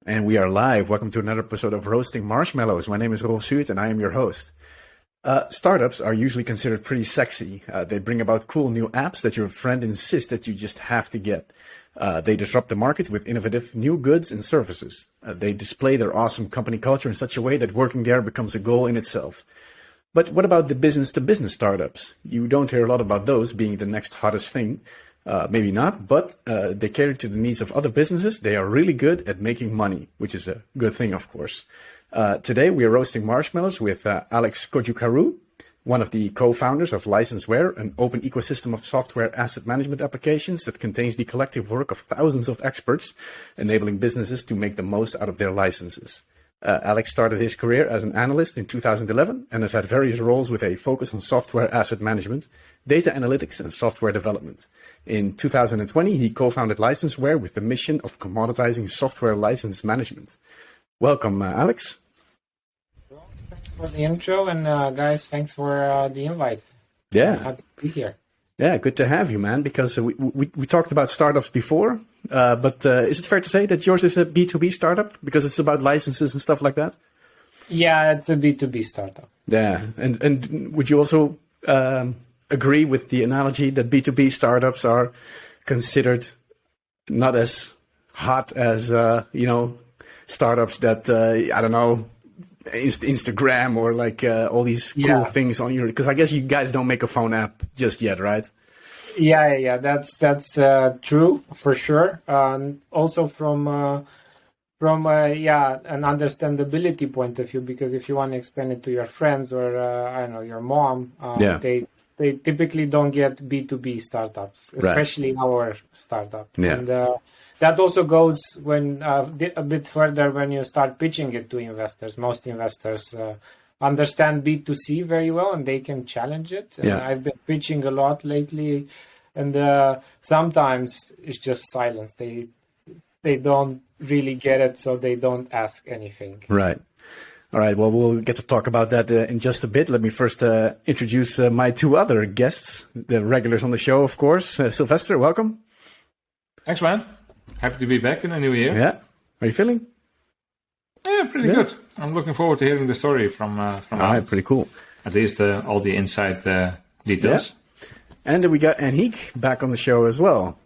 And we are live. Welcome to another episode of Roasting Marshmallows. My name is Rolf Zuid and I am your host. Startups are usually considered pretty sexy. They bring about cool new apps that your friend insists that you just have to get. They disrupt the market with innovative new goods and services. They display their awesome company culture in such a way that working there becomes a goal in itself. But what about the business-to-business startups? You don't hear a lot about those being the next hottest thing. Maybe not, but they cater to the needs of other businesses. They are really good at making money, which is a good thing, of course. Today, we are roasting marshmallows with Alex Cojocaru, one of the co-founders of Licenseware, an open ecosystem of software asset management applications that contains the collective work of thousands of experts, enabling businesses to make the most out of their licenses. Alex started his career as an analyst in 2011 and has had various roles with a focus on software asset management, data analytics, and software development. In 2020, he co-founded Licenseware with the mission of commoditizing software license management. Welcome, Alex. Well, thanks for the intro, and guys, thanks for the invite. Yeah. Happy to be here. Yeah, good to have you, man, because we talked about startups before, but is it fair to say that yours is a B2B startup because it's about licenses and stuff like that? Yeah, it's a B2B startup. Yeah, and would you also agree with the analogy that B2B startups are considered not as hot as, startups that, I don't know, Instagram or like all these cool things on your, because I guess you guys don't make a phone app just yet, right? Yeah, that's true for sure. Also from an understandability point of view, because if you want to explain it to your friends or I don't know, your mom, they typically don't get B2B startups, especially our startup. Yeah. And that also goes when a bit further when you start pitching it to investors. Most investors understand B2C very well and they can challenge it. And I've been pitching a lot lately, and sometimes it's just silence. They don't really get it, so they don't ask anything. Right. All right. Well, we'll get to talk about that in just a bit. Let me first introduce my two other guests, the regulars on the show, of course. Sylvester, welcome. Thanks, man. Happy to be back in a new year. Yeah. Are you feeling? Yeah, pretty good. I'm looking forward to hearing the story from all right, pretty cool. At least all the inside details. Yeah. And we got Henk back on the show as well.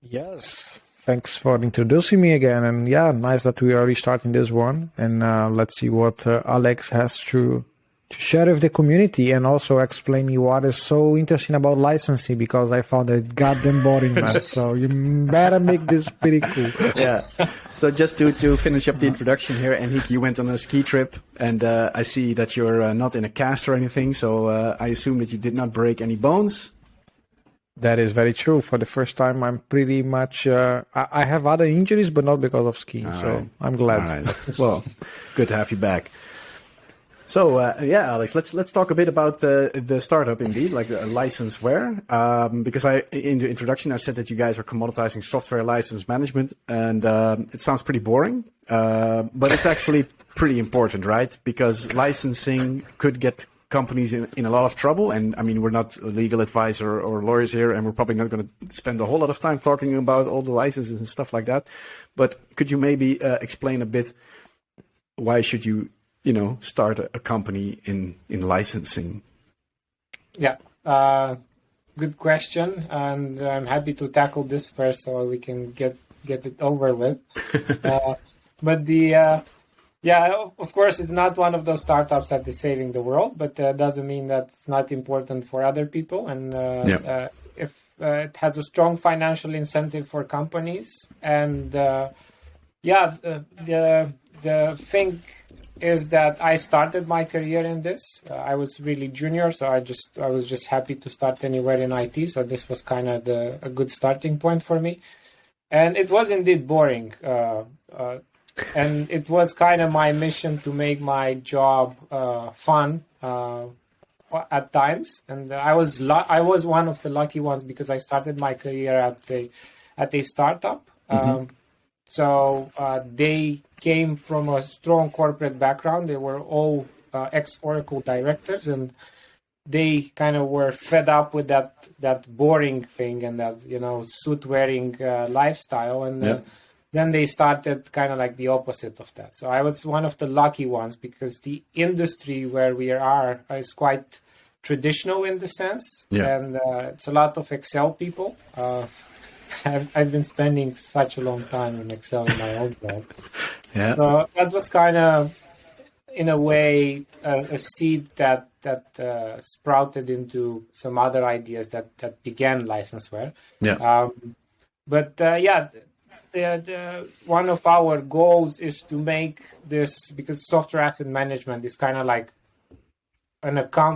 Yes. Thanks for introducing me again. And yeah, nice that we are restarting this one. And let's see what Alex has to share with the community and also explain me what is so interesting about licensing, because I found it goddamn boring, man. So you better make this pretty cool. Yeah. So just to finish up the introduction here, Henk, you went on a ski trip, and I see that you're not in a cast or anything. So I assume that you did not break any bones. That is very true. For the first time, I'm pretty much... I have other injuries, but not because of skiing. So I'm glad. All right. Well, good to have you back. So, Alex, let's talk a bit about the startup, indeed, like Licenseware. Because in the introduction, I said that you guys are commoditizing software license management, and it sounds pretty boring, but it's actually pretty important, right? Because licensing could get companies in a lot of trouble. And I mean, we're not a legal advisor or lawyers here, and we're probably not going to spend a whole lot of time talking about all the licenses and stuff like that. But could you maybe explain a bit why should you start a company in licensing? Yeah. Good question. And I'm happy to tackle this first so we can get it over with. Of course, it's not one of those startups that is saving the world, but doesn't mean that it's not important for other people. And if it has a strong financial incentive for companies, and the thing is that I started my career in this. I was really junior, so I was just happy to start anywhere in IT. So this was kind of a good starting point for me, and it was indeed boring. And it was kind of my mission to make my job fun at times. And I was one of the lucky ones because I started my career at a startup. So they came from a strong corporate background. They were all ex-Oracle directors, and they kind of were fed up with that boring thing and that suit-wearing lifestyle. And then they started kind of like the opposite of that. So I was one of the lucky ones because the industry where we are is quite traditional in the sense, and it's a lot of Excel people. I've been spending such a long time in Excel in my own job. Yeah. So that was kind of, in a way, a seed that sprouted into some other ideas that began licenseware. Yeah. The one of our goals is to make this, because software asset management is kind of like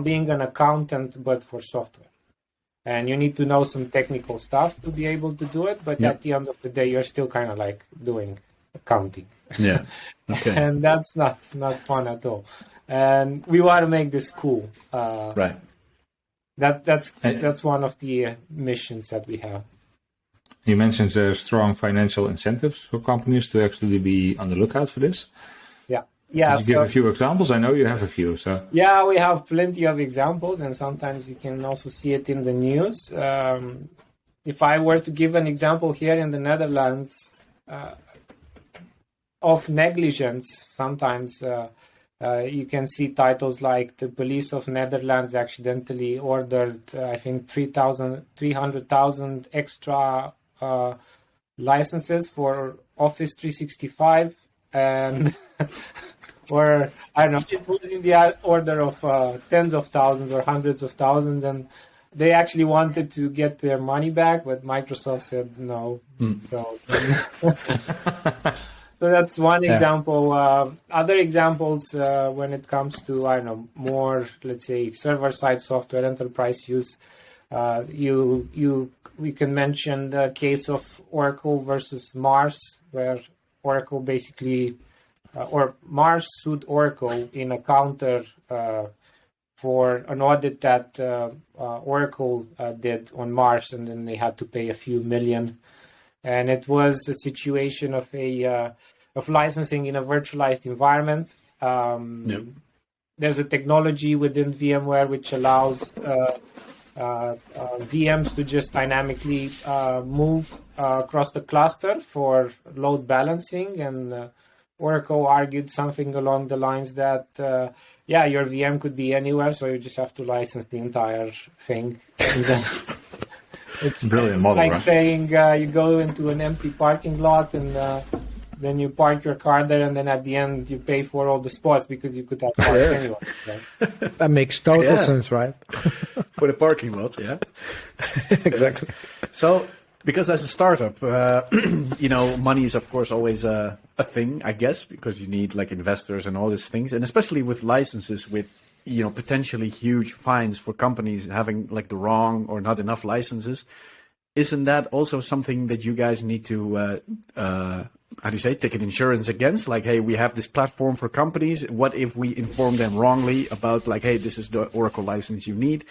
being an accountant, but for software. And you need to know some technical stuff to be able to do it. But at the end of the day, you're still kind of like doing accounting. Yeah. Okay. And that's not fun at all. And we want to make this cool. Right. That's one of the missions that we have. You mentioned strong financial incentives for companies to actually be on the lookout for this. Yeah. Could you give a few examples? I know you have a few. So yeah, we have plenty of examples, and sometimes you can also see it in the news. If I were to give an example here in the Netherlands of negligence, sometimes you can see titles like the police of Netherlands accidentally ordered, I think, 300,000 extra licenses for Office 365, and or I don't know, it was in the order of tens of thousands or hundreds of thousands, and they actually wanted to get their money back, but Microsoft said no. So that's one example. Other examples when it comes to, I don't know, more, let's say, server-side software enterprise use, we can mention the case of Oracle versus Mars, where Oracle basically, or Mars sued Oracle in a counter for an audit that Oracle did on Mars, and then they had to pay a few million. And it was a situation of licensing in a virtualized environment. There's a technology within VMware which allows VMs to just dynamically move across the cluster for load balancing, and Oracle argued something along the lines that your VM could be anywhere, so you just have to license the entire thing. It's brilliant model, like right? saying you go into an empty parking lot and then you park your car there, and then at the end you pay for all the spots because you could have parked anywhere. Right? That makes total sense, right? For the parking lot, yeah. Exactly. So, because as a startup, money is of course always a thing, I guess, because you need like investors and all these things, and especially with licenses, with potentially huge fines for companies having like the wrong or not enough licenses. Isn't that also something that you guys need to, take an insurance against? Like, hey, we have this platform for companies. What if we inform them wrongly about like, hey, this is the Oracle license you need,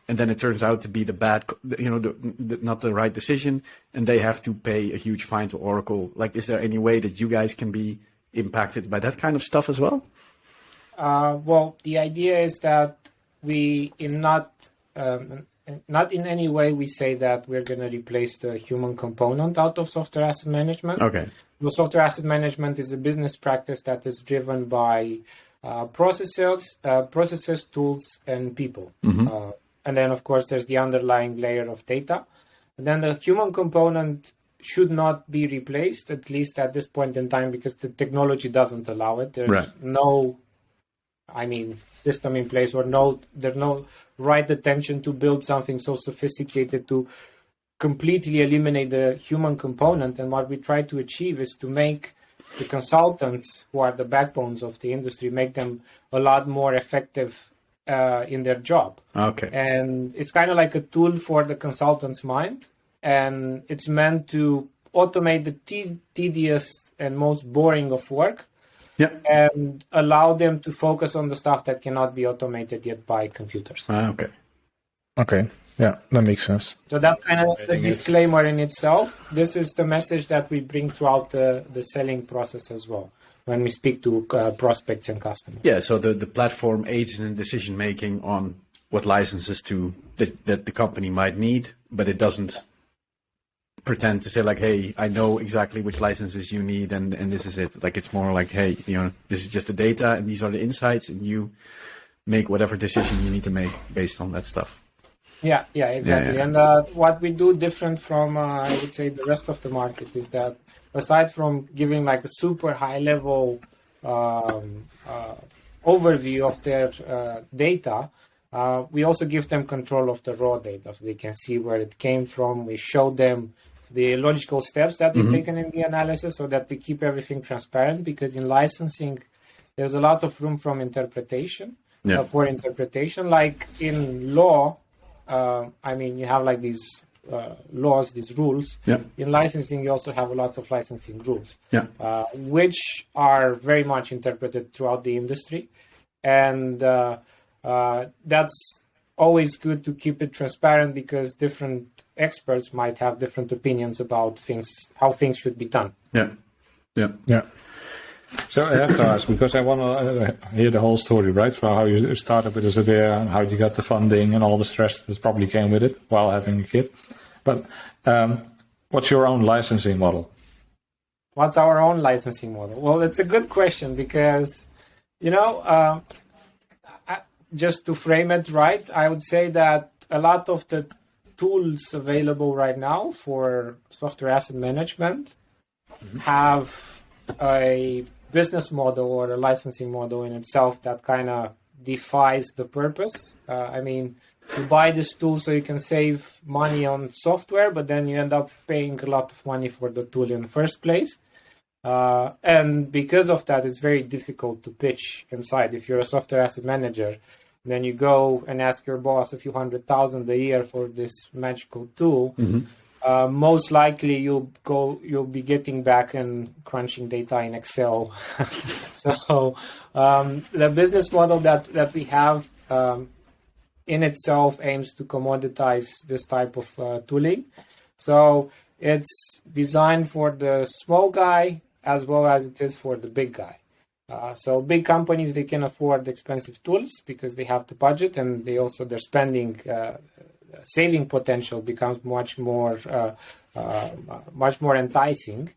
and then it turns out to be the bad, not the right decision, and they have to pay a huge fine to Oracle? Like, is there any way that you guys can be impacted by that kind of stuff as well? Well, the idea is that we not in any way we say that we're going to replace the human component out of software asset management. Okay. Well, software asset management is a business practice that is driven by processes, tools, and people. Mm-hmm. And then, of course, there's the underlying layer of data. And then the human component should not be replaced, at least at this point in time, because the technology doesn't allow it. There's no system in place, or there's no right attention to build something so sophisticated to completely eliminate the human component. And what we try to achieve is to make the consultants, who are the backbones of the industry, make them a lot more effective in their job. Okay. And it's kind of like a tool for the consultant's mind, and it's meant to automate the tedious and most boring of work. Yeah. And allow them to focus on the stuff that cannot be automated yet by computers. Okay. Okay. Yeah, that makes sense. So that's kind of the disclaimer in itself. This is the message that we bring throughout the selling process as well, when we speak to prospects and customers. Yeah, so the platform aids in decision making on what licenses that the company might need, but it doesn't pretend to say like, hey, I know exactly which licenses you need and this is it. Like it's more like, hey, this is just the data and these are the insights and you make whatever decision you need to make based on that stuff. Yeah, exactly. Yeah. And what we do different from, I would say, the rest of the market is that aside from giving like a super high level overview of their data, we also give them control of the raw data so they can see where it came from. We show them the logical steps that we've taken in the analysis so that we keep everything transparent, because in licensing, there's a lot of room from interpretation for interpretation. Like in law, you have like these laws, these rules. In licensing, you also have a lot of licensing rules, which are very much interpreted throughout the industry. And that's always good to keep it transparent, because different experts might have different opinions about things, how things should be done. Yeah. So I have to ask, because I want to hear the whole story, right? From how you started with this idea and how you got the funding and all the stress that probably came with it while having a kid. But what's your own licensing model? What's our own licensing model? Well, it's a good question, because, just to frame it right, I would say that a lot of the tools available right now for software asset management have a business model or a licensing model in itself that kind of defies the purpose. You buy this tool so you can save money on software, but then you end up paying a lot of money for the tool in the first place. And because of that, it's very difficult to pitch inside. If you're a software asset manager, then you go and ask your boss a few $100,000 a year for this magical tool. Most likely you'll be getting back and crunching data in Excel. So the business model that we have in itself aims to commoditize this type of tooling. So it's designed for the small guy as well as it is for the big guy. So big companies, they can afford expensive tools because they have the budget, and their spending saving potential becomes much more enticing.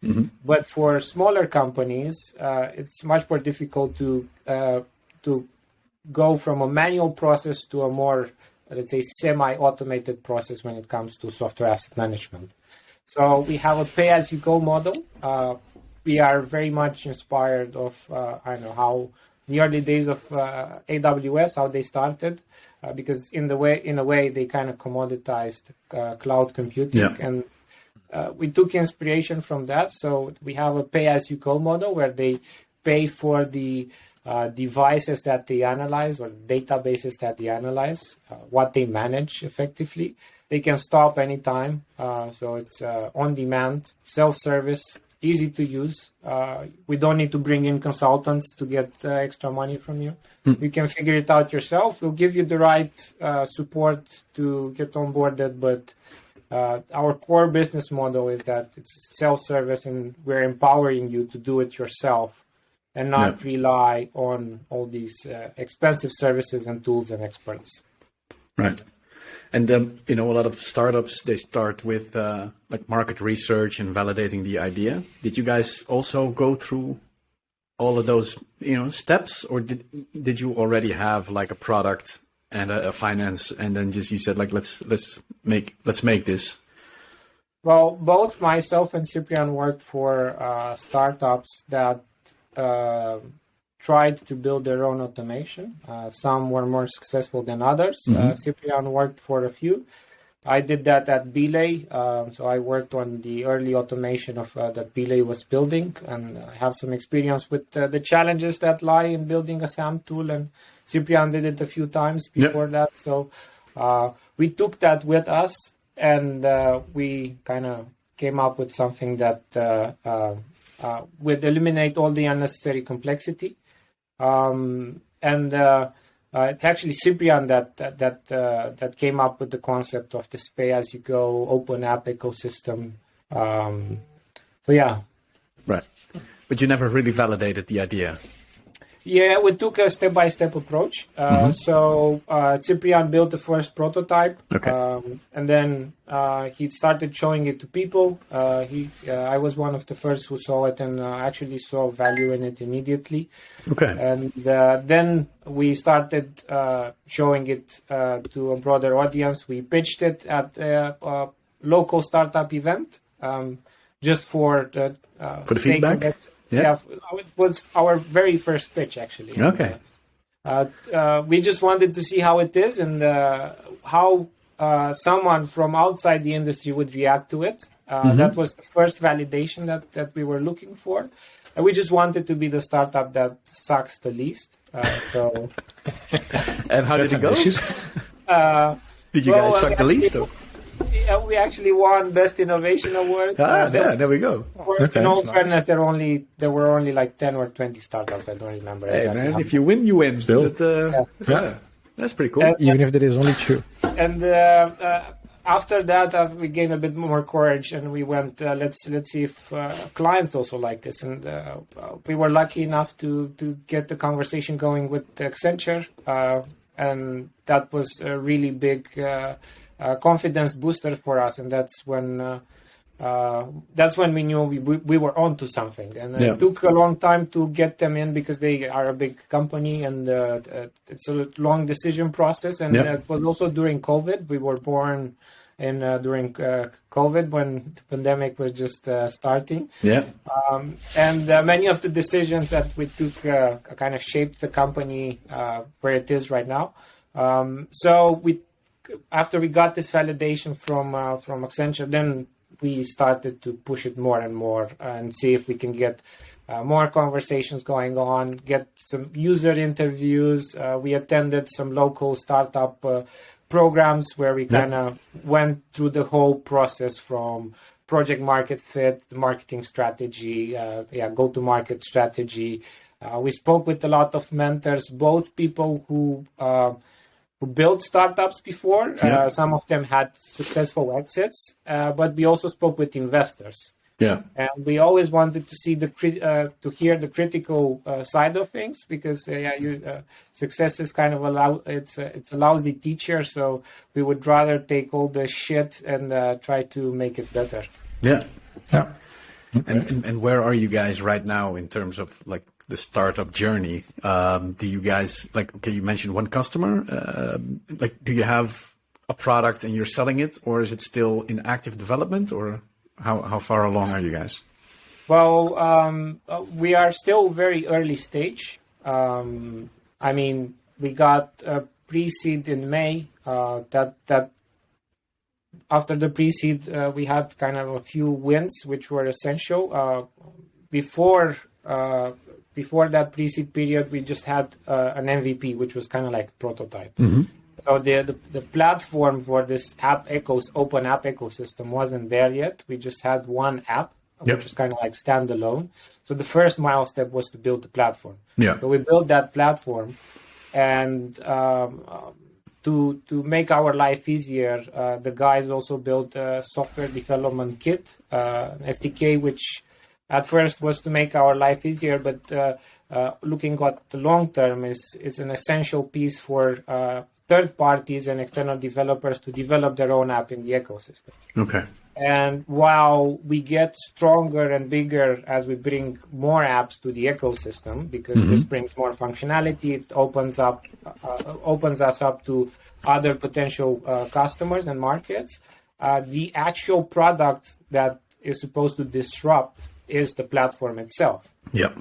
But for smaller companies, it's much more difficult to go from a manual process to a more, let's say, semi-automated process when it comes to software asset management. So we have a pay-as-you-go model. We are very much inspired of, how the early days of AWS, how they started, because in a way, they kind of commoditized cloud computing. And we took inspiration from that. So we have a pay-as-you-go model where they pay for the devices that they analyze or databases that they analyze, what they manage effectively. They can stop anytime. So it's on demand, self-service, easy to use. We don't need to bring in consultants to get extra money from you. You can figure it out yourself. We'll give you the right support to get onboarded, but our core business model is that it's self-service, and we're empowering you to do it yourself and not rely on all these expensive services and tools and experts. Right. And, a lot of startups, they start with like market research and validating the idea. Did you guys also go through all of those, steps, or did you already have like a product and a finance, and then just you said like, let's make this? Well, both myself and Cyprian worked for startups that tried to build their own automation. Some were more successful than others. Cyprian worked for a few. I did that at Belay. So I worked on the early automation of that Belay was building, and I have some experience with the challenges that lie in building a SAM tool. And Cyprian did it a few times before that. So we took that with us, and we kind of came up with something that would eliminate all the unnecessary complexity. It's actually Cyprian that came up with the concept of this pay-as-you-go open app ecosystem. Right. But you never really validated the idea. Yeah, we took a step-by-step approach. So Cyprian built the first prototype, and then he started showing it to people. I was one of the first who saw it and actually saw value in it immediately. Okay. And then we started showing it to a broader audience. We pitched it at a local startup event, just for the sake feedback. of it. Yeah. It was our very first pitch, actually. Okay. We just wanted to see how it is and how someone from outside the industry would react to it. That was the first validation that we were looking for. And we just wanted to be the startup that sucks the least. And how did it go? Did you guys suck the least? Yeah, we actually won Best Innovation Award. There we go. In all fairness, there were only like 10 or 20 startups. I don't remember exactly. Hey man, if you win, you win. Still. That's pretty cool. Even if there is only 2. And after that, we gained a bit more courage, and we went. Let's see if clients also like this. And we were lucky enough to get the conversation going with Accenture, and that was a really big confidence booster for us. And that's when we knew we were onto something. And it took a long time to get them in because they are a big company, and it's a long decision process. And it was also during COVID. We were born during COVID when the pandemic was just starting. And many of the decisions that we took kind of shaped the company where it is right now. After we got this validation from Accenture, then we started to push it more and more and see if we can get more conversations going on, get some user interviews. We attended some local startup programs where we kind of went through the whole process from project market fit, the marketing strategy, go-to-market strategy. We spoke with a lot of mentors, both people who built startups before. Some of them had successful exits, but we also spoke with investors. And we always wanted to see to hear the critical side of things, because success is kind of it's a lousy teacher. So we would rather take all the shit and try to make it better. And where are you guys right now in terms of like the startup journey? Do you guys you mentioned one customer, do you have a product and you're selling it, or is it still in active development, or how far along are you guys? Well, we are still very early stage. I mean, we got a pre-seed in May. That after the pre-seed, we had kind of a few wins, which were essential. Before that pre-seed period, we just had an MVP, which was kind of like prototype. So the platform for this open app ecosystem wasn't there yet. We just had one app, which was kind of like standalone. So the first milestone was to build the platform. So we built that platform, and to make our life easier, the guys also built a software development kit, an SDK, which at first was to make our life easier, but looking at the long term is an essential piece for third parties and external developers to develop their own app in the ecosystem. And while we get stronger and bigger as we bring more apps to the ecosystem, because this brings more functionality, it opens us up to other potential customers and markets. The actual product that is supposed to disrupt is the platform itself.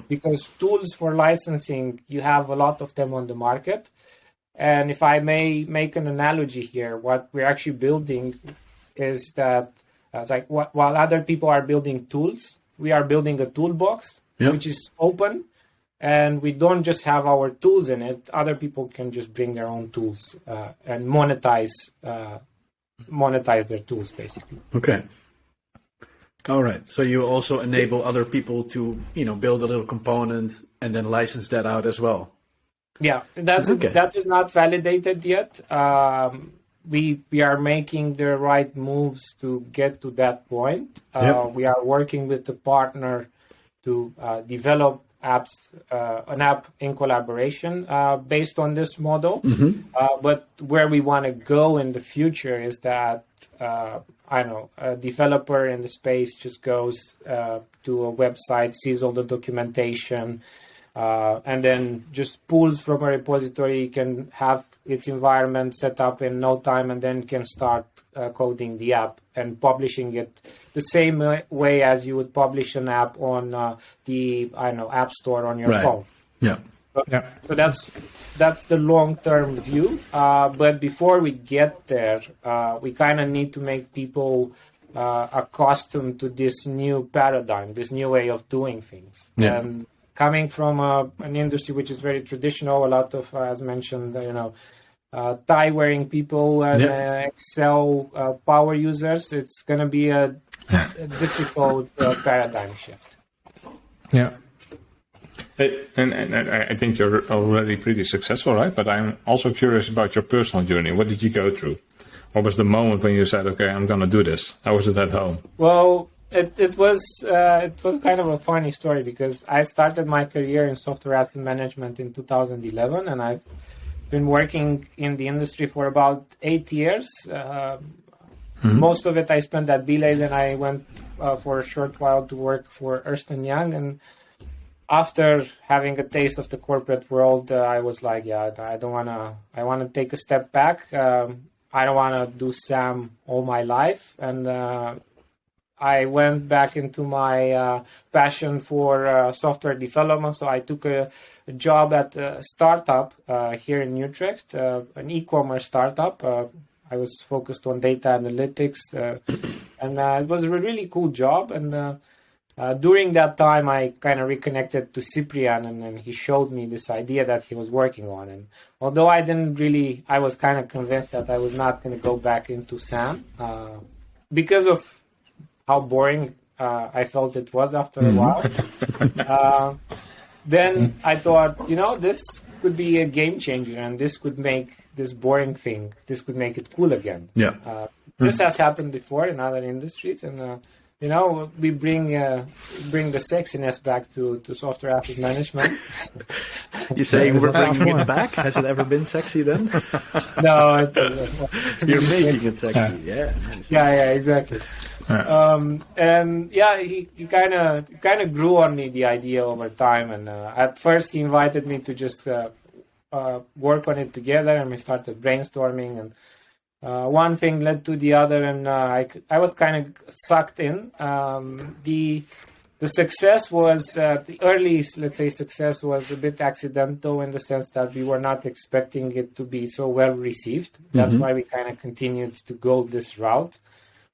Because tools for licensing, you have a lot of them on the market. And if I may make an analogy here, what we're actually building is that while other people are building tools, we are building a toolbox which is open, and we don't just have our tools in it. Other people can just bring their own tools and monetize their tools, basically. All right. So you also enable other people to, build a little component and then license that out as well. That is not validated yet. We are making the right moves to get to that point. We are working with the partner to develop an app in collaboration based on this model. But where we want to go in the future is that a developer in the space just goes to a website, sees all the documentation, and then just pulls from a repository, can have its environment set up in no time, and then can start coding the app and publishing it the same way as you would publish an app on the App Store on your phone. Yeah. So that's the long-term view. But before we get there, we kind of need to make people accustomed to this new paradigm, this new way of doing things. Yeah. And coming from an industry which is very traditional, a lot of, as mentioned, tie-wearing people and Excel power users, it's going to be a difficult paradigm shift. Yeah. And I think you're already pretty successful, right? But I'm also curious about your personal journey. What did you go through? What was the moment when you said, "Okay, I'm going to do this"? How was it at home? Well, it was kind of a funny story because I started my career in software asset management in 2011, and I've been working in the industry for about 8 years. Most of it I spent at Belay, then I went for a short while to work for Ernst & Young, and after having a taste of the corporate world, I was like, I want to take a step back. I don't want to do SAM all my life. And I went back into my passion for software development. So I took a job at a startup here in Utrecht, an e-commerce startup. I was focused on data analytics, and it was a really cool job. And during that time, I kind of reconnected to Cyprian, and then he showed me this idea that he was working on. And although I was kind of convinced that I was not going to go back into SAM because of how boring I felt it was after a while. Then I thought, this could be a game changer, and this could make this boring thing, this could make it cool again. Yeah. This has happened before in other industries, and we bring the sexiness back to software asset management. You say we're bringing it back? Has it ever been sexy then? No. You're making it sexy. Yeah. Nice. Yeah, exactly. He kind of grew on me, the idea, over time. And at first he invited me to just work on it together, and we started brainstorming, and one thing led to the other, and I was kind of sucked in. The success was, the early, let's say, success was a bit accidental in the sense that we were not expecting it to be so well received. That's why we kind of continued to go this route.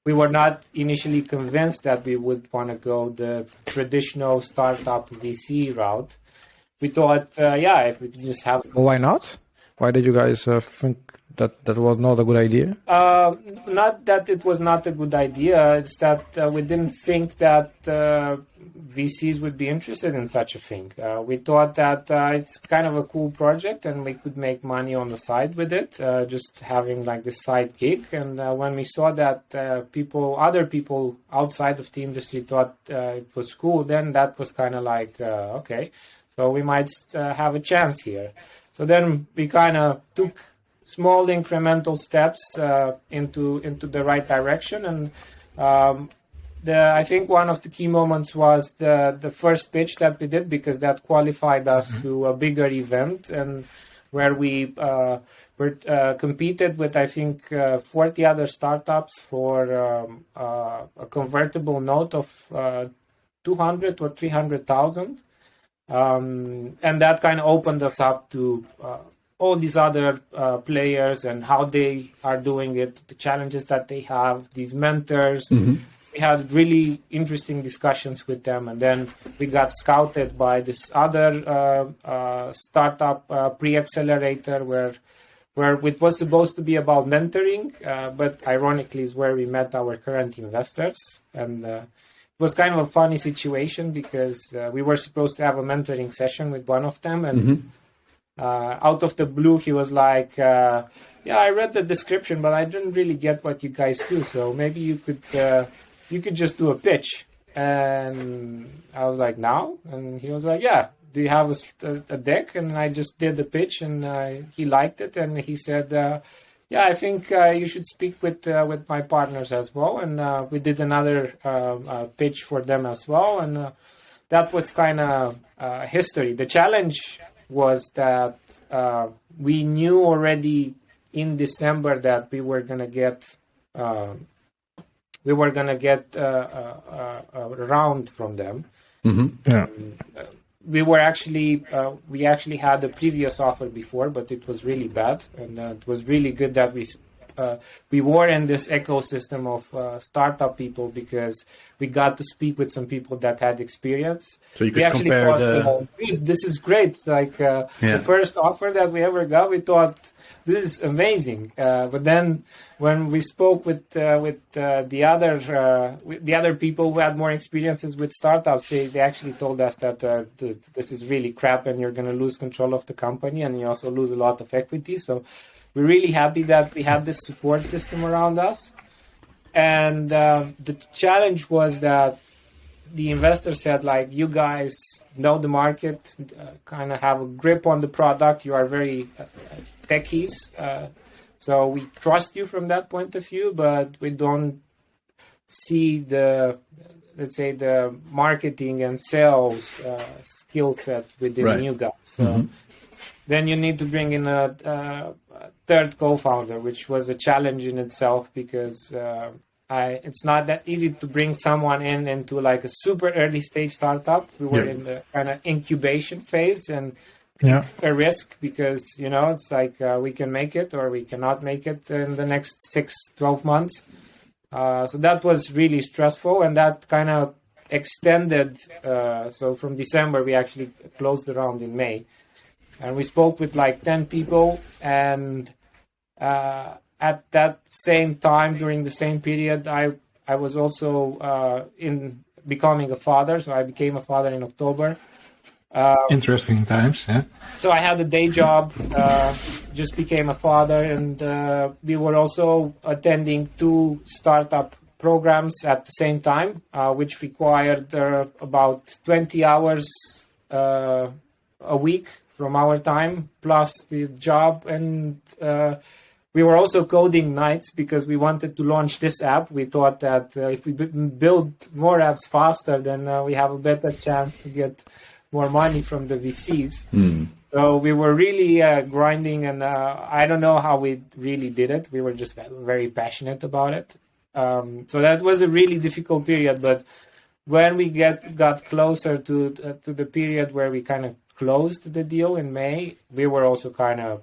We were not initially convinced that we would want to go the traditional startup VC route. We thought, if we could just have... Why not? Why did you guys think that was not a good idea? Not that it was not a good idea. It's that we didn't think that VCs would be interested in such a thing. We thought that it's kind of a cool project and we could make money on the side with it, just having like this side gig. And when we saw that other people outside of the industry thought it was cool, then that was kind of like, okay, so we might have a chance here. So then we kind of took small incremental steps into the right direction, and I think one of the key moments was the first pitch that we did, because that qualified us to a bigger event, and where we competed with, I think, 40 other startups for a convertible note of 200 or 300,000, and that kind of opened us up to all these other players and how they are doing it, the challenges that they have, these mentors. We had really interesting discussions with them, and then we got scouted by this other startup pre-accelerator where it was supposed to be about mentoring, but ironically is where we met our current investors. And it was kind of a funny situation because we were supposed to have a mentoring session with one of them, and out of the blue, he was like, I read the description, but I didn't really get what you guys do. So maybe you could just do a pitch. And I was like, now? And he was like, yeah, do you have a deck? And I just did the pitch, and he liked it, and he said, yeah, I think you should speak with my partners as well. And we did another pitch for them as well, and that was kind of history. The challenge was that we knew already in December that we were gonna get a round from them. Mm-hmm. Yeah. We actually had a previous offer before, but it was really bad, and it was really good that we were in this ecosystem of startup people, because we got to speak with some people that had experience. So you could compare dude, this is great. Like the first offer that we ever got, we thought this is amazing. But then when we spoke with the other people who had more experiences with startups, they actually told us that this is really crap, and you're going to lose control of the company, and you also lose a lot of equity. So we're really happy that we have this support system around us. And the challenge was that the investor said, like, you guys know the market, kind of have a grip on the product. You are very techies. So we trust you from that point of view, but we don't see the marketing and sales skill set within you guys. So then you need to bring in a third co-founder, which was a challenge in itself, because it's not that easy to bring someone into like a super early stage startup. We were in the kind of incubation phase, and a risk, because it's like we can make it or we cannot make it in the next 6-12 months. So that was really stressful, and that kind of extended. So from December, we actually closed the round in May, and we spoke with like 10 people, and at that same time, during the same period, I was also in becoming a father. So I became a father in October. Interesting times, yeah. So I had a day job, just became a father, and we were also attending 2 startup programs at the same time, which required about 20 hours a week from our time, plus the job. And we were also coding nights, because we wanted to launch this app. We thought that if we build more apps faster, then we have a better chance to get more money from the VCs. So we were really grinding, and I don't know how we really did it. We were just very passionate about it. So that was a really difficult period. But when we got closer to the period where we kind of closed the deal in May, we were also kind of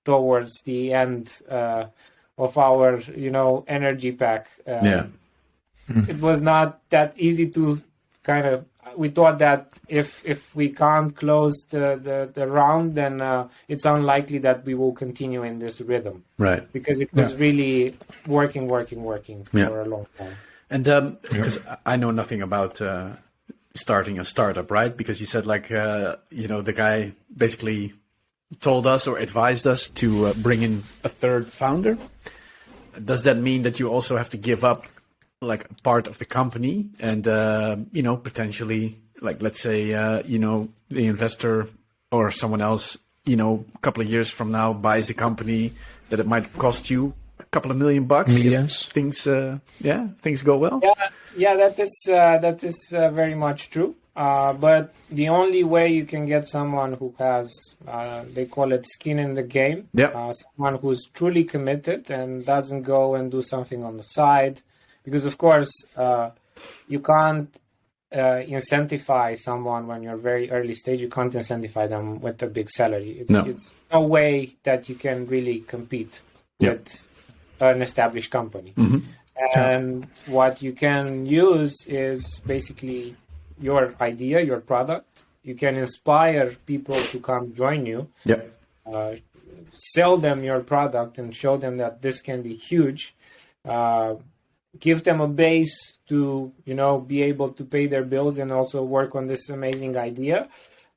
towards the end of our, energy pack. It was not that easy to kind of. We thought that if we can't close the round, then it's unlikely that we will continue in this rhythm. Right. Because it was really working for a long time. And because I know nothing about starting a startup, right? Because you said like, the guy basically told us or advised us to bring in a third founder. Does that mean that you also have to give up like part of the company and, potentially, like, let's say, the investor or someone else, a couple of years from now buys a company that it might cost you a couple of $1 million Millions. if things go well? Yeah, that is very much true. But the only way you can get someone who has, they call it skin in the game, someone who's truly committed and doesn't go and do something on the side. Because, of course, you can't incentivize someone when you're very early stage. You can't incentivize them with a big salary. It's no way that you can really compete with an established company. And what you can use is basically your idea, your product. You can inspire people to come join you. Sell them your product and show them that this can be huge. Give them a base to, be able to pay their bills and also work on this amazing idea.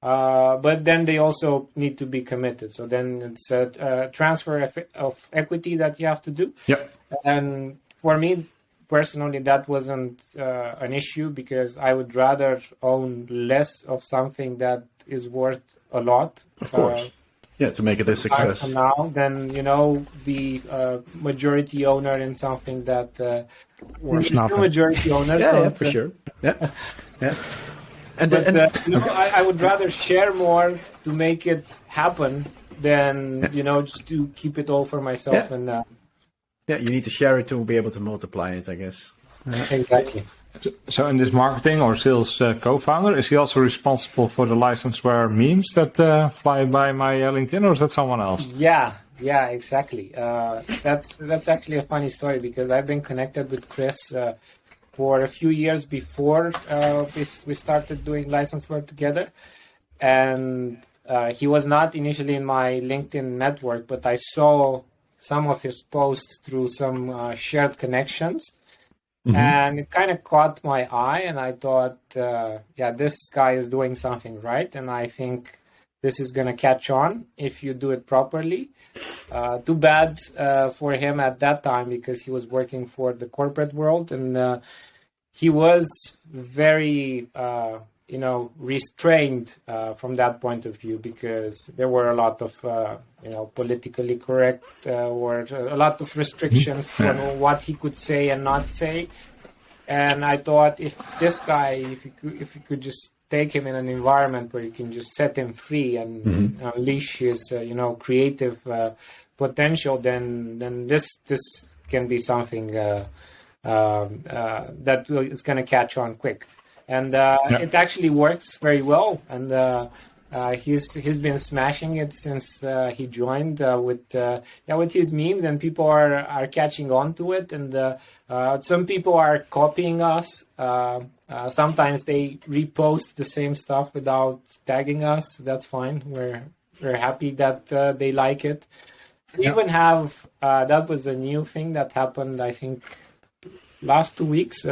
But then they also need to be committed. So then it's a transfer of equity that you have to do. And for me, personally, that wasn't an issue because I would rather own less of something that is worth a lot. Of course. Yeah, to make it a success. Now, than be majority owner in something that we're still majority owners. Yeah, for sure. Yeah, yeah. I would rather share more to make it happen than just to keep it all for myself. Yeah. You need to share it to be able to multiply it, I guess. Exactly. So in this marketing or sales co-founder, is he also responsible for the licenseware memes that fly by my LinkedIn, or is that someone else? Yeah, exactly. That's actually a funny story because I've been connected with Chris for a few years before we started doing licenseware together, and he was not initially in my LinkedIn network, but I saw some of his posts through some shared connections. Mm-hmm. And it kind of caught my eye, and I thought, this guy is doing something right, and I think this is going to catch on if you do it properly. Too bad for him at that time because he was working for the corporate world, and he was very, restrained from that point of view because there were a lot of, politically correct or a lot of restrictions on what he could say and not say. And I thought if this guy, if you could just take him in an environment where you can just set him free and unleash his, creative potential, then this can be something that is going to catch on quick. And it actually works very well. And he's been smashing it since he joined with his memes, and people are catching on to it. And some people are copying us. Sometimes they repost the same stuff without tagging us. That's fine. We're happy that they like it. We even have that was a new thing that happened, I think, last 2 weeks.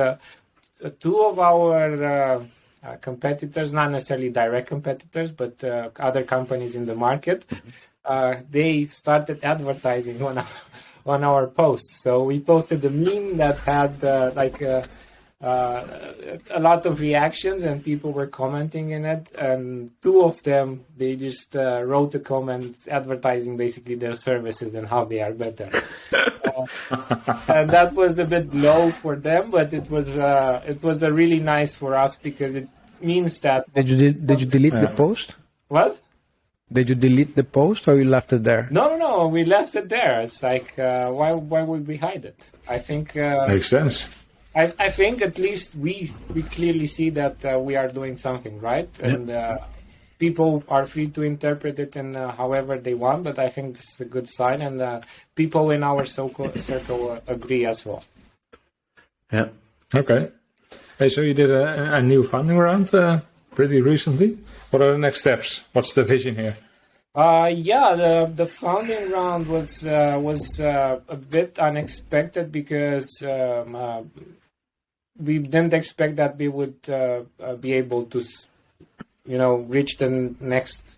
Two of our competitors, not necessarily direct competitors, but other companies in the market, they started advertising on our posts. So we posted a meme that had a lot of reactions, and people were commenting in it. And two of them, they just wrote a comment advertising basically their services and how they are better. And that was a bit low for them, but it was a really nice for us because it means that. Did you delete the post? What? Did you delete the post or you left it there? No, we left it there. It's like why would we hide it? I think makes sense. I think at least we clearly see that we are doing something right, and people are free to interpret it in however they want. But I think this is a good sign, and people in our circle agree as well. Yeah. Okay. Hey, so you did a new funding round pretty recently. What are the next steps? What's the vision here? The founding round was a bit unexpected because we didn't expect that we would be able to, reach the next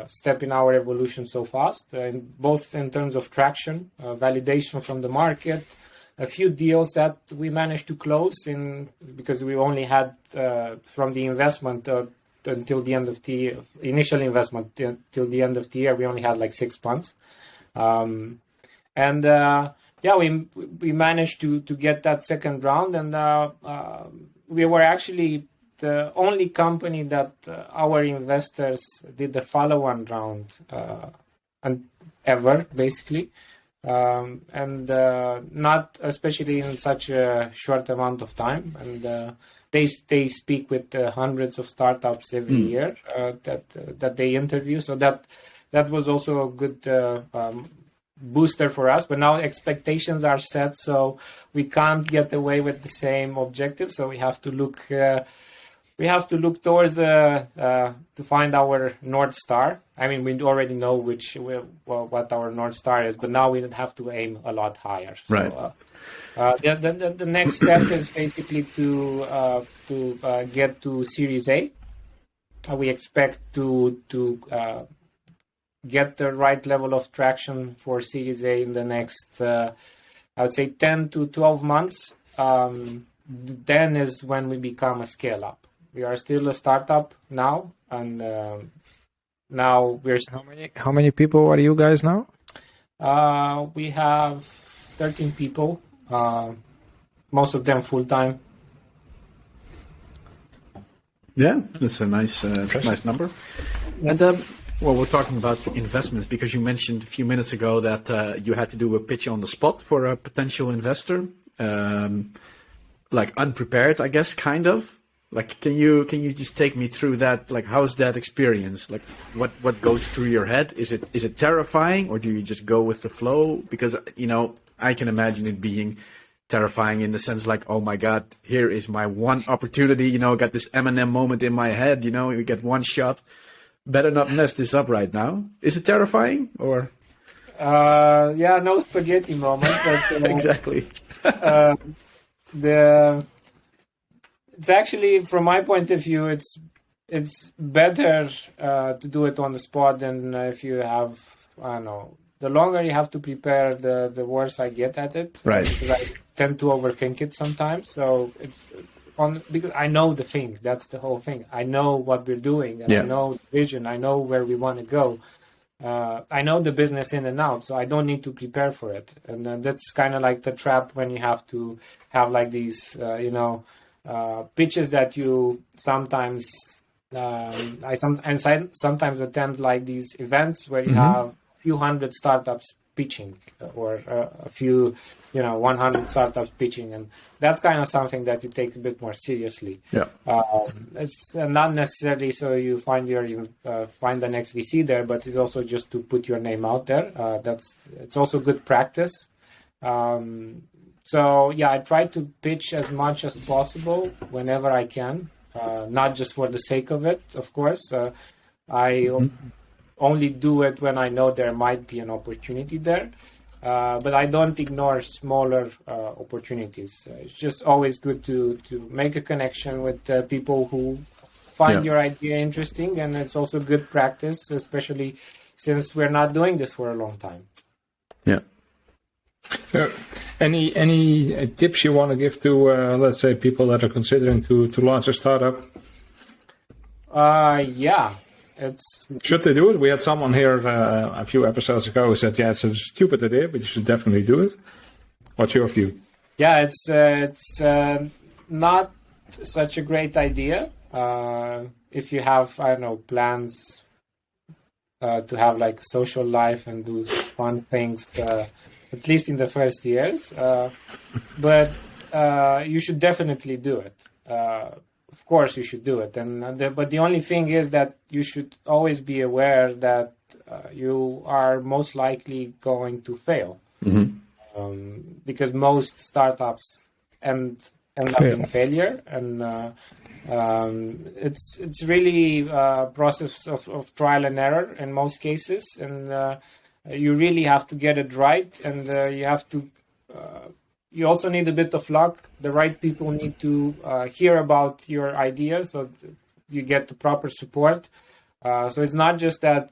step in our evolution so fast, both in terms of traction, validation from the market, a few deals that we managed to close because we only had from the investment until the end of the initial investment till the end of the year, we only had like 6 months. We managed to get that second round, and we were actually the only company that our investors did the follow-on round ever, basically. Not especially in such a short amount of time. And they speak with hundreds of startups every year that they interview. So that was also a good booster for us. But now expectations are set, so we can't get away with the same objective. So we have to look. We have to look towards to find our North Star. I mean, we already know what our North Star is, but now we have to aim a lot higher. So, right. The next step is basically to get to Series A. We expect to get the right level of traction for Series A in the next, I would say, 10 to 12 months. then is when we become a scale up. We are still a startup now, and now we're. How many people are you guys now? We have 13 people, most of them full time. Yeah, that's a nice number. And well, we're talking about investments because you mentioned a few minutes ago that you had to do a pitch on the spot for a potential investor, like unprepared, I guess, kind of. Like, can you just take me through that? Like, how's that experience? Like, what goes through your head? Is it terrifying, or do you just go with the flow? Because I can imagine it being terrifying in the sense like, oh my God, here is my one opportunity. Got this Eminem moment in my head. You get one shot. Better not mess this up right now. Is it terrifying or? Yeah, no spaghetti moment, but exactly. It's actually, from my point of view, it's better to do it on the spot than if you have, I don't know, the longer you have to prepare, the worse I get at it. Right. Because I tend to overthink it sometimes. So because I know the thing. That's the whole thing. I know what we're doing. And I know the vision. I know where we want to go. I know the business in and out, so I don't need to prepare for it. And that's kind of like the trap when you have to have like these, pitches that you sometimes I sometimes attend like these events where you have a few hundred startups pitching or a few 100 startups pitching, and that's kind of something that you take a bit more seriously. It's not necessarily so you find the next VC there, but it's also just to put your name out there. It's also good practice. So yeah, I try to pitch as much as possible whenever I can, not just for the sake of it, of course. I only do it when I know there might be an opportunity there, but I don't ignore smaller opportunities. It's just always good to make a connection with people who find your idea interesting, and it's also good practice, especially since we're not doing this for a long time. Yeah. So, any tips you want to give to, let's say, people that are considering to launch a startup? Yeah. Should they do it? We had someone here a few episodes ago who said, it's a stupid idea, but you should definitely do it. What's your view? Yeah, it's not such a great idea. If you have, I don't know, plans to have like social life and do fun things, at least in the first years. But you should definitely do it. Of course, you should do it. But the only thing is that you should always be aware that you are most likely going to fail. Because most startups end up in failure. And it's really a process of trial and error in most cases. And you really have to get it right, and you have to. You also need a bit of luck. The right people need to hear about your idea, so you get the proper support. So it's not just that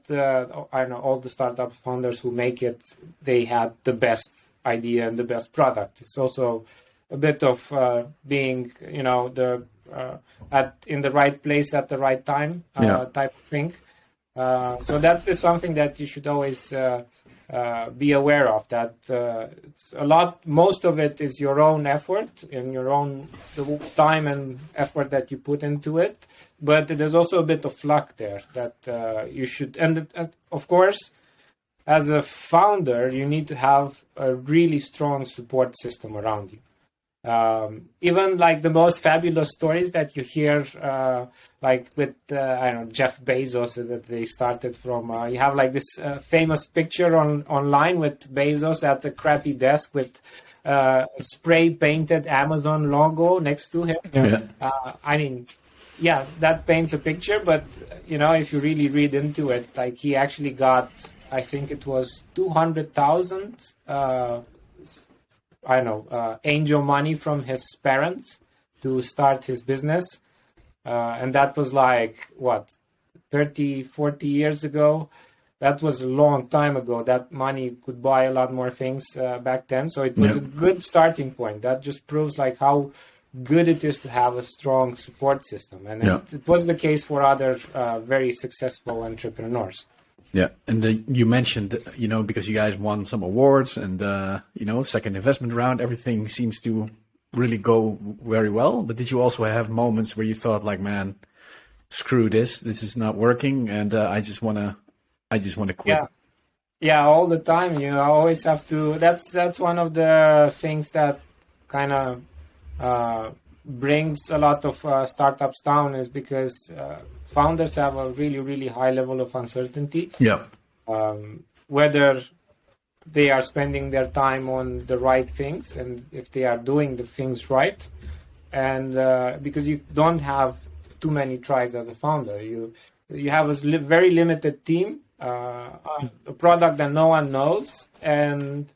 I know all the startup founders who make it, they had the best idea and the best product. It's also a bit of being, in the right place at the right time type of thing. So that is something that you should always be aware of. That it's most of it is your own effort and the time and effort that you put into it. But there's also a bit of luck there that you should. And of course, as a founder, you need to have a really strong support system around you. Even like the most fabulous stories that you hear, like with Jeff Bezos, that they started from. You have like this famous picture online with Bezos at the crappy desk with spray painted Amazon logo next to him. That paints a picture. But if you really read into it, like he actually got, I think it was 200,000. Angel money from his parents to start his business. And that was like, 30, 40 years ago. that was a long time ago. That money could buy a lot more things back then. So it was a good starting point. That just proves like how good it is to have a strong support system. And it was the case for other very successful entrepreneurs. Yeah, and you mentioned, because you guys won some awards and, second investment round, everything seems to really go very well. But did you also have moments where you thought like, man, screw this is not working, and I just want to quit? Yeah, all the time. I always have to. That's one of the things that kind of brings a lot of startups down, is because founders have a really, really high level of uncertainty. Yeah. Whether they are spending their time on the right things and if they are doing the things right. And because you don't have too many tries as a founder. You have a very limited team, a product that no one knows, and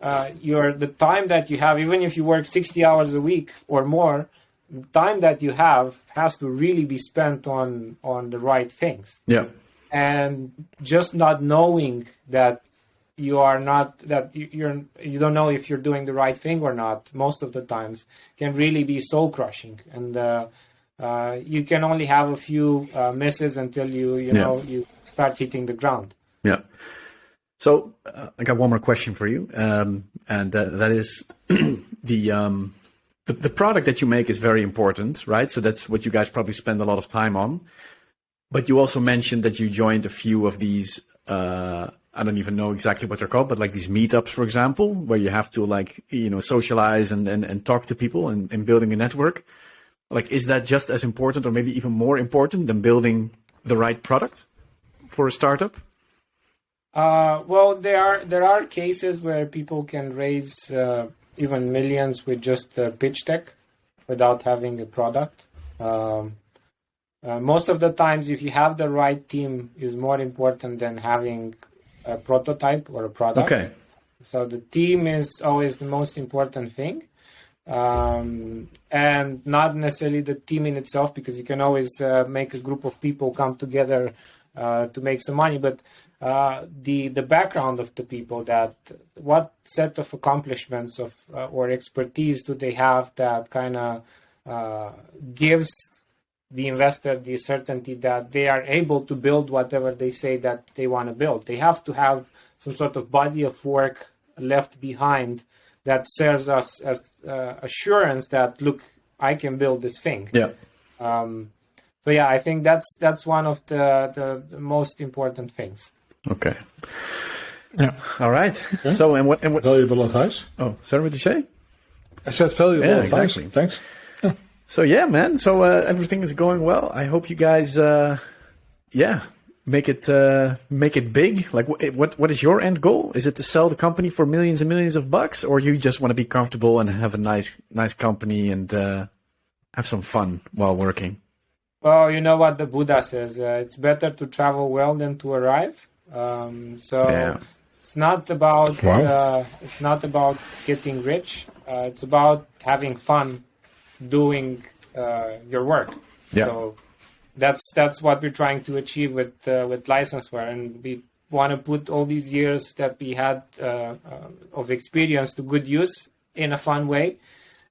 the time that you have, even if you work 60 hours a week or more, the time that you have has to really be spent on the right things. Yeah. And just not knowing that you don't know if you're doing the right thing or not, most of the times can really be soul crushing. And you can only have a few misses until you start hitting the ground. Yeah. So I got one more question for you, and that is the product that you make is very important, right? So that's what you guys probably spend a lot of time on. But you also mentioned that you joined a few of these. I don't even know exactly what they're called, but like these meetups, for example, where you have to socialize and talk to people and building a network. Like, is that just as important or maybe even more important than building the right product for a startup? Well, there are cases where people can raise even millions with just pitch deck without having a product. Most of the times, if you have the right team, is more important than having a prototype or a product. Okay. So the team is always the most important thing. And not necessarily the team in itself, because you can always make a group of people come together to make some money, but the background of the people, that what set of accomplishments or expertise do they have that kind of gives the investor the certainty that they are able to build whatever they say that they want to build. They have to have some sort of body of work left behind that serves us as assurance that, look, I can build this thing. Yeah. So yeah, I think that's one of the most important things. Okay. Yeah. All right. Okay. So and what Valuable advice. Oh, sorry, what did you say? I said valuable advice. Exactly. Thanks. So yeah, man. So everything is going well. I hope you guys, make it big. Like, what is your end goal? Is it to sell the company for millions and millions of bucks, or you just want to be comfortable and have a nice company and have some fun while working? Well, you know what the Buddha says: it's better to travel well than to arrive. It's not about getting rich. It's about having fun doing your work. Yeah. So that's what we're trying to achieve with Licenseware, and we want to put all these years that we had of experience to good use in a fun way.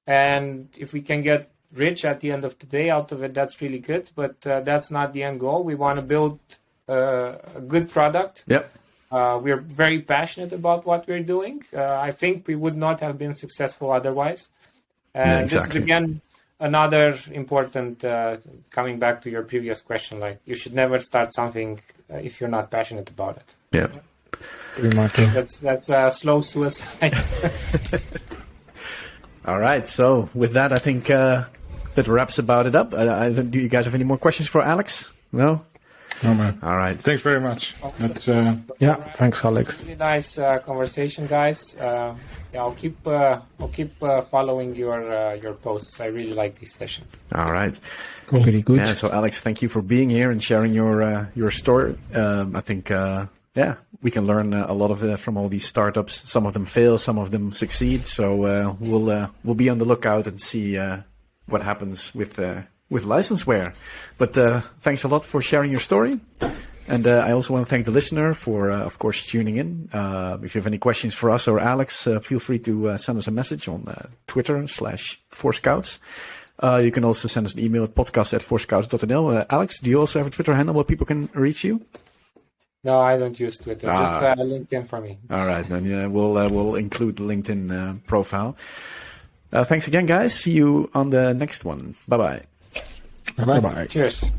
And if we can get rich at the end of the day out of it, that's really good. But that's not the end goal. We want to build a good product. Yep. We're very passionate about what we're doing. I think we would not have been successful otherwise. And This is again another important, coming back to your previous question, like, you should never start something if you're not passionate about it. Yeah. Pretty much. That's a slow suicide. All right. So with that, I think that wraps about it up. Do you guys have any more questions for Alex? No? No, man. All right. Thanks very much. That's Thanks, Alex. Really nice conversation, guys. I'll keep following your posts. I really like these sessions. All right. Cool. Very good. Yeah. So Alex, thank you for being here and sharing your story. I think we can learn a lot of it from all these startups. Some of them fail, some of them succeed. So we'll be on the lookout and see what happens with Licenseware. But thanks a lot for sharing your story. And I also want to thank the listener for, of course, tuning in. If you have any questions for us or Alex, feel free to send us a message on Twitter/4scouts. You can also send us an email at podcast@4scouts.nl. Alex, do you also have a Twitter handle where people can reach you? No, I don't use Twitter. Just LinkedIn for me. All right, then we'll include the LinkedIn profile. Thanks again, guys. See you on the next one. Bye-bye. Bye-bye. Cheers.